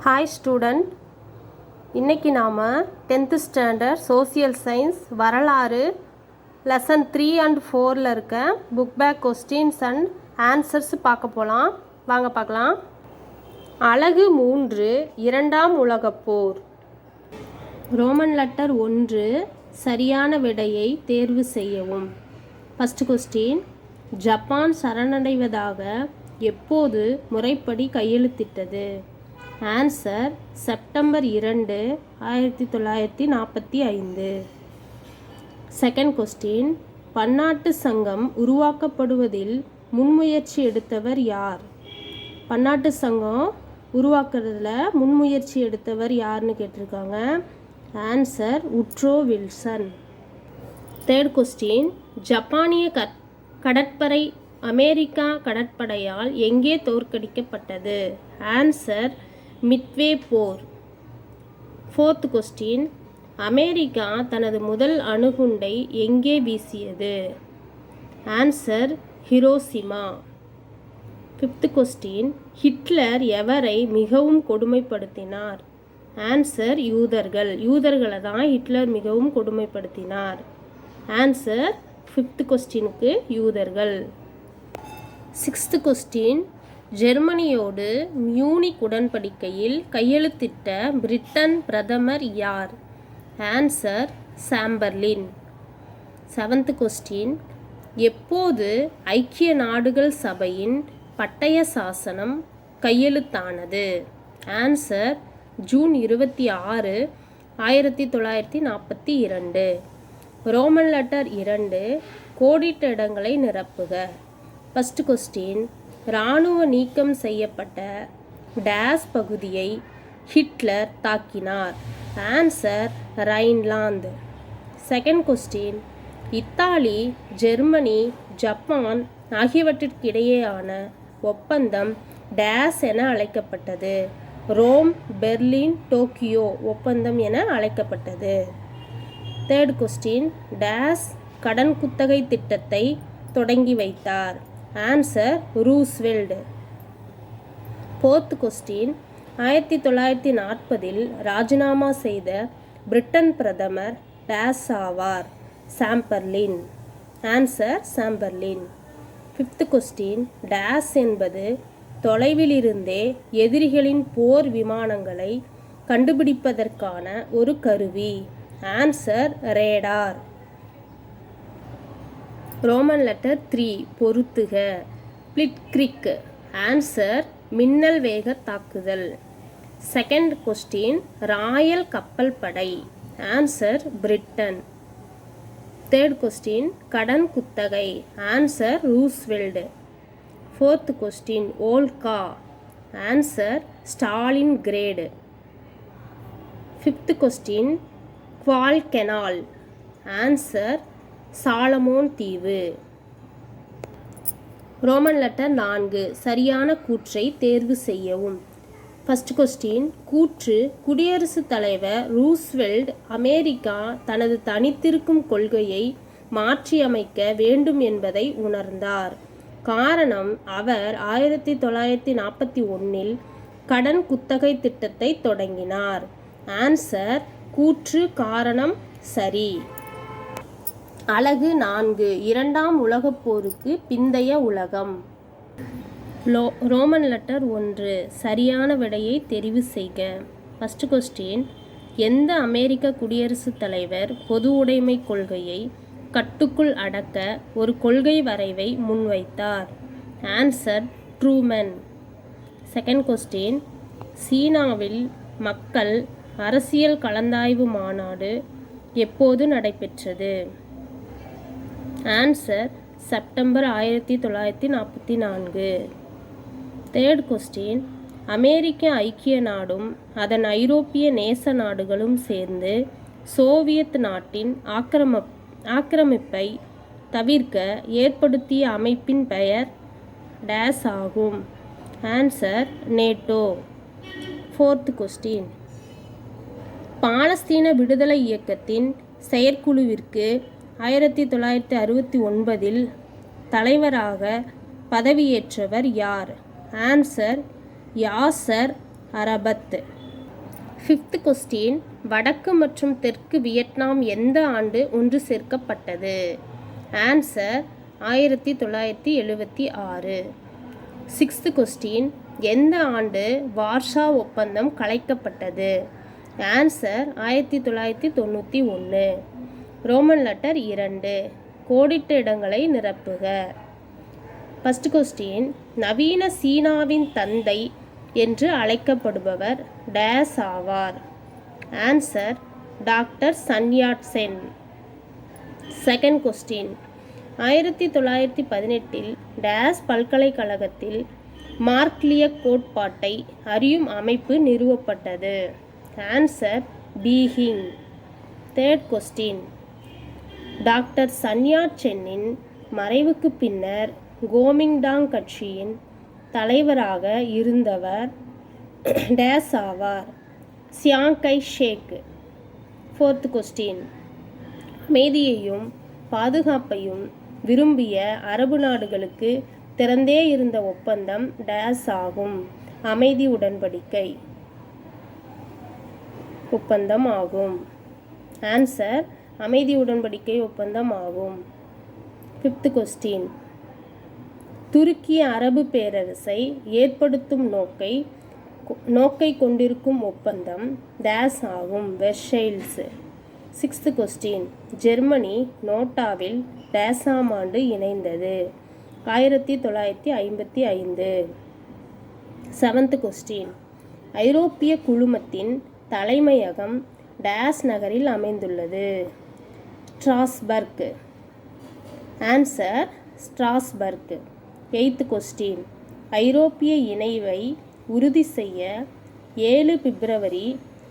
Hi student, இன்றைக்கி நாம் 10th standard social science வரலாறு லெசன் 3 and 4 இருக்க book back questions and answers பார்க்க போகலாம். வாங்க பார்க்கலாம். அலகு 3 இரண்டாம் உலகப்போர். ரோமன் லெட்டர் 1 சரியான விடையை தேர்வு செய்யவும். ஃபஸ்ட் கொஸ்டின், ஜப்பான் சரணடைவதாக எப்போது முறைப்படி கையெழுத்திட்டது? Answer September 2, 1945. செகண்ட் கொஸ்டின், பன்னாட்டு சங்கம் உருவாக்கப்படுவதில் முன்முயற்சி எடுத்தவர் யார்? பன்னாட்டு சங்கம் உருவாக்குறதுல முன்முயற்சி எடுத்தவர் யாருன்னு கேட்டிருக்காங்க. Answer Woodrow Wilson. Third question, ஜப்பானிய கடற்படை அமெரிக்கா கடற்படையால் எங்கே தோற்கடிக்கப்பட்டது? ஆன்சர் மிட்வே போர். ஃபோர்த் கொஸ்டின், அமெரிக்கா தனது முதல் அணுகுண்டை எங்கே வீசியது? Answer Hiroshima. Fifth question, Hitler எவரை மிகவும் கொடுமைப்படுத்தினார்? ஆன்சர் யூதர்களை தான் ஹிட்லர் மிகவும் கொடுமைப்படுத்தினார். ஆன்சர் ஃபிஃப்த் கொஸ்டினுக்கு யூதர்கள். சிக்ஸ்த் கொஸ்டின், ஜெர்மனியோடு மியூனிக் உடன்படிக்கையில் கையெழுத்திட்ட பிரிட்டன் பிரதமர் யார்? Answer Chamberlain. செவன்த் கொஸ்டின், எப்போது ஐக்கிய நாடுகள் சபையின் பட்டய சாசனம் கையெழுத்தானது? Answer June 26, 1942. ரோமன் லெட்டர் 2 கோடிட்ட இடங்களை நிரப்புக. ஃபஸ்ட் கொஸ்டின், இராணுவ நீக்கம் செய்யப்பட்ட டேஸ் பகுதியை ஹிட்லர் தாக்கினார்? Answer Rhineland. Second question, Italy, Germany, Japan ஆகியவற்றிற்கிடையேயான ஒப்பந்தம் டேஸ் என அழைக்கப்பட்டது? ரோம், பெர்லின், டோக்கியோ ஒப்பந்தம் என அழைக்கப்பட்டது. தேர்ட் கொஸ்டின், டேஸ் கடன் குத்தகை திட்டத்தை தொடங்கி வைத்தார்? Answer Roosevelt. ஃபோர்த் கொஸ்டின், 1940 ராஜினாமா செய்த பிரிட்டன் பிரதமர் டேஸ் ஆவார்? Chamberlain. Answer Chamberlain. Fifth question, days என்பது தொலைவிலிருந்தே எதிரிகளின் போர் விமானங்களை கண்டுபிடிப்பதற்கான ஒரு கருவி? Answer radar. ரோமன் லெட்டர் 3 பொருத்துக. பிளிட்ஸ்கிரிக். ஆன்சர் மின்னல் வேக தாக்குதல். செகண்ட் கொஸ்டின், ராயல் கப்பல் படை? Answer Britain. தேர்ட் கொஸ்டின், கடன் குத்தகை? Answer Roosevelt. ஃபோர்த் கொஸ்டின், ஓல்கா? Answer Stalingrad. Fifth question, Guadalcanal? Answer Solomon தீவு. ரோமன் லெட்டர் 4 சரியான கூற்றை தேர்வு செய்யவும். ஃபஸ்ட் கொஸ்டின், கூற்று குடியரசுத் தலைவர் ரூஸ்வெல்ட் அமெரிக்கா தனது தனித்திருக்கும் கொள்கையை மாற்றியமைக்க வேண்டும் என்பதை உணர்ந்தார். காரணம், அவர் 1941 கடன் குத்தகை திட்டத்தை தொடங்கினார். ஆன்சர் கூற்று காரணம் சரி. அலகு 4 இரண்டாம் உலகப் போருக்கு பிந்தைய உலகம். ரோமன் லெட்டர் 1 சரியான விடையை தெரிவு செய்க. ஃபஸ்ட் கொஸ்டின், எந்த அமெரிக்க குடியரசுத் தலைவர் பொது உடைமை கொள்கையை கட்டுக்குள் அடக்க ஒரு கொள்கை வரைவை முன்வைத்தார்? Answer Truman. செகண்ட் கொஸ்டின், சீனாவில் மக்கள் அரசியல் கலந்தாய்வு மாநாடு எப்போது நடைபெற்றது? Answer September 1944. தேர்ட் கொஸ்டின், அமெரிக்க ஐக்கிய நாடும் அதன் ஐரோப்பிய நேச நாடுகளும் சேர்ந்து சோவியத் நாட்டின் ஆக்கிரமிப்பை தவிர்க்க ஏற்படுத்திய அமைப்பின் பெயர் டேஸ் ஆகும்? Answer NATO. ஃபோர்த் கொஸ்டின், பாலஸ்தீன விடுதலை இயக்கத்தின் செயற்குழுவிற்கு 1969 தலைவராக பதவியேற்றவர் யார்? Answer Yasar Arafat. Fifth question, வடக்கு மற்றும் தெற்கு வியட்நாம் எந்த ஆண்டு ஒன்று சேர்க்கப்பட்டது? ஆன்சர் 1976. சிக்ஸ்த் கொஸ்டின், எந்த ஆண்டு வார்ஷா ஒப்பந்தம் கலைக்கப்பட்டது? ஆன்சர் 1991. ரோமன் லெட்டர் 2, கோடிட்ட இடங்களை நிரப்புக. ஃபர்ஸ்ட் கொஸ்டின், நவீன சீனாவின் தந்தை என்று அழைக்கப்படுபவர் டேஸ் ஆவார்? Answer doctor Sun Yat Sen. Second question, 1918 டேஸ் பல்கலைக்கழகத்தில் மார்க்லிய கோட்பாட்டை அறியும் அமைப்பு நிறுவப்பட்டது? Answer Peking. Third question, doctor Sun Yat சென்னின் மறைவுக்கு பின்னர் கோமிங்டாங் கட்சியின் தலைவராக இருந்தவர் டேஸ் ஆவார்? Chiang Kai Shek. Fourth question, அமைதியையும் பாதுகாப்பையும் விரும்பிய அரபு நாடுகளுக்கு திறந்தே இருந்த ஒப்பந்தம் டேஸ் ஆகும்? அமைதி உடன்படிக்கை ஒப்பந்தம் ஆகும். ஆன்சர் அமைதி உடன்படிக்கை ஒப்பந்தம் ஆகும். ஃபிஃப்த் கொஸ்டின், துருக்கிய அரபு பேரரசை ஏற்படுத்தும் நோக்கை கொண்டிருக்கும் ஒப்பந்தம் டேஸ் ஆகும்? வெர்சைல்ஸ். சிக்ஸ்த் கொஸ்டின், ஜெர்மனி நோட்டாவில் டேஸாம் ஆண்டு இணைந்தது? 1955. செவன்த் கொஸ்டின், ஐரோப்பிய குழுமத்தின் தலைமையகம் டேஸ் நகரில் அமைந்துள்ளது? Strasbourg. Answer Strasbourg. Eight question, ஐரோப்பிய இணைவை உறுதி செய்ய 7 பிப்ரவரி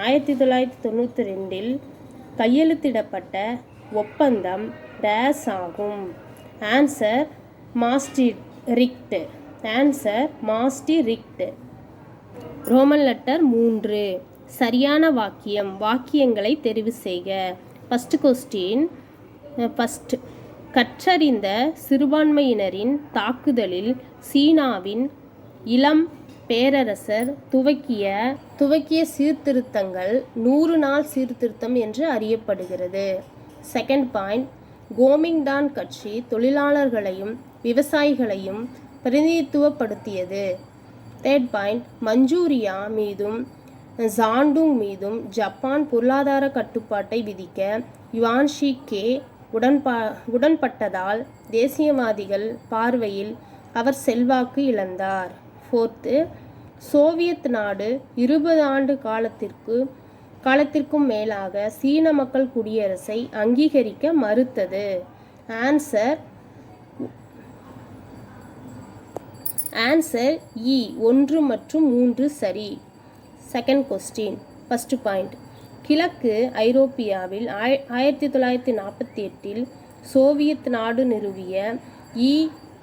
1992 கையெழுத்திடப்பட்ட ஒப்பந்தம் டேஸ் ஆகும்? Answer Maastricht. Answer Maastricht. Roman letter 3, சரியான வாக்கியங்களை தெரிவு செய்க. ஃபர்ஸ்ட் கொஸ்டின், கற்றறிந்த சிறுபான்மையினரின் தாக்குதலில் சீனாவின் இளம் பேரரசர் துவக்கிய சீர்திருத்தங்கள் 100 நாள் சீர்திருத்தம் என்று அறியப்படுகிறது. செகண்ட் பாயிண்ட், கோமிங்டான் கட்சி தொழிலாளர்களையும் விவசாயிகளையும் பிரதிநிதித்துவப்படுத்தியது. தேர்ட் பாயிண்ட், மஞ்சூரியா மீதும் ஜாண்டுங் மீதும் ஜப்பான் பொருளாதார கட்டுப்பாட்டை விதிக்க யுவான் ஷி கே உடன்பட்டதால் தேசியவாதிகள் பார்வையில் அவர் செல்வாக்கு இழந்தார். ஃபோர்த்து, சோவியத் நாடு 20 ஆண்டு காலத்திற்கும் மேலாக சீன மக்கள் குடியரசை அங்கீகரிக்க மறுத்தது? ஆன்சர் இ 1 மற்றும் 3 சரி. செகண்ட் கொஸ்டின், ஃபர்ஸ்ட் பாயிண்ட், கிழக்கு ஐரோப்பியாவில் 1948 சோவியத் நாடு நிறுவிய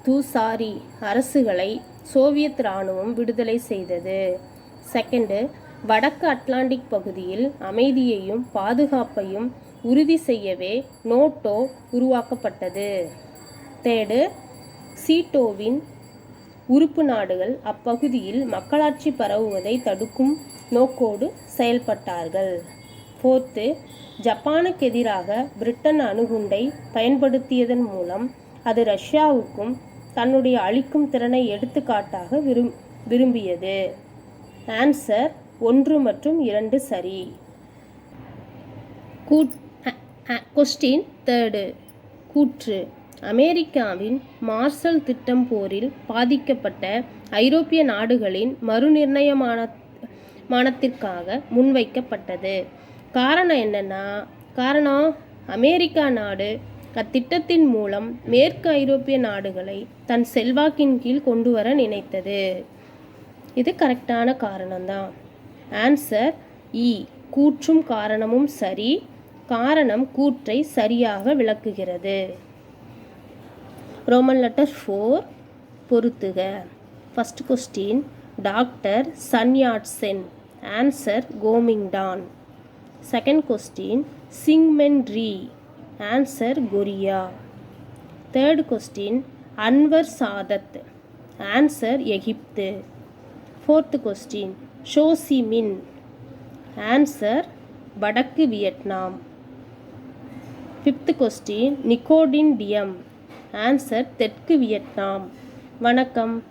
துசாரி அரசுகளை சோவியத் இராணுவம் விடுதலை செய்தது. செகண்டு, வடக்கு அட்லாண்டிக் பகுதியில் அமைதியையும் பாதுகாப்பையும் உறுதி செய்யவே நேட்டோ உருவாக்கப்பட்டது. தேர்டு, சீட்டோவின் உறுப்பு நாடுகள் அப்பகுதியில் மக்களாட்சி பரவுவதை தடுக்கும் நோக்கோடு செயல்பட்டார்கள். ஃபோர்த்து, ஜப்பானுக்கு எதிராக பிரிட்டன் அணுகுண்டை பயன்படுத்தியதன் மூலம் அது ரஷ்யாவுக்கும் தன்னுடைய அழிக்கும் திறனை எடுத்துக்காட்டாக விரும்பியது. ஆன்சர் 1 மற்றும் 2 சரி. கொஸ்டின் தேர்டு, கூற்று, அமெரிக்காவின் மார்ஷல் திட்டம் போரில் பாதிக்கப்பட்ட ஐரோப்பிய நாடுகளின் மறுநிர்ணயமானத்திற்காக முன்வைக்கப்பட்டது. காரணம் என்னன்னா, அமெரிக்கா நாடு அத்திட்டத்தின் மூலம் மேற்கு ஐரோப்பிய நாடுகளை தன் செல்வாக்கின் கீழ் கொண்டு வர நினைத்தது. இது கரெக்டான காரணம்தான். ஆன்சர் இ, கூற்றும் காரணமும் சரி. காரணம் கூற்றை சரியாக விளக்குகிறது. ரோமன் லெட்டர் 4, பொருத்துக. First question, doctor Sun Yat Sen. Answer Kuomintang. Second question, Syngman Rhee. Answer Korea. Third question, Anwar Sadat. Answer Egypt. Fourth question, Ho Chi Minh. Answer வடக்கு Vietnam. 5th question Ngo Dinh Diem. Answer தெற்கு Vietnam. வணக்கம்.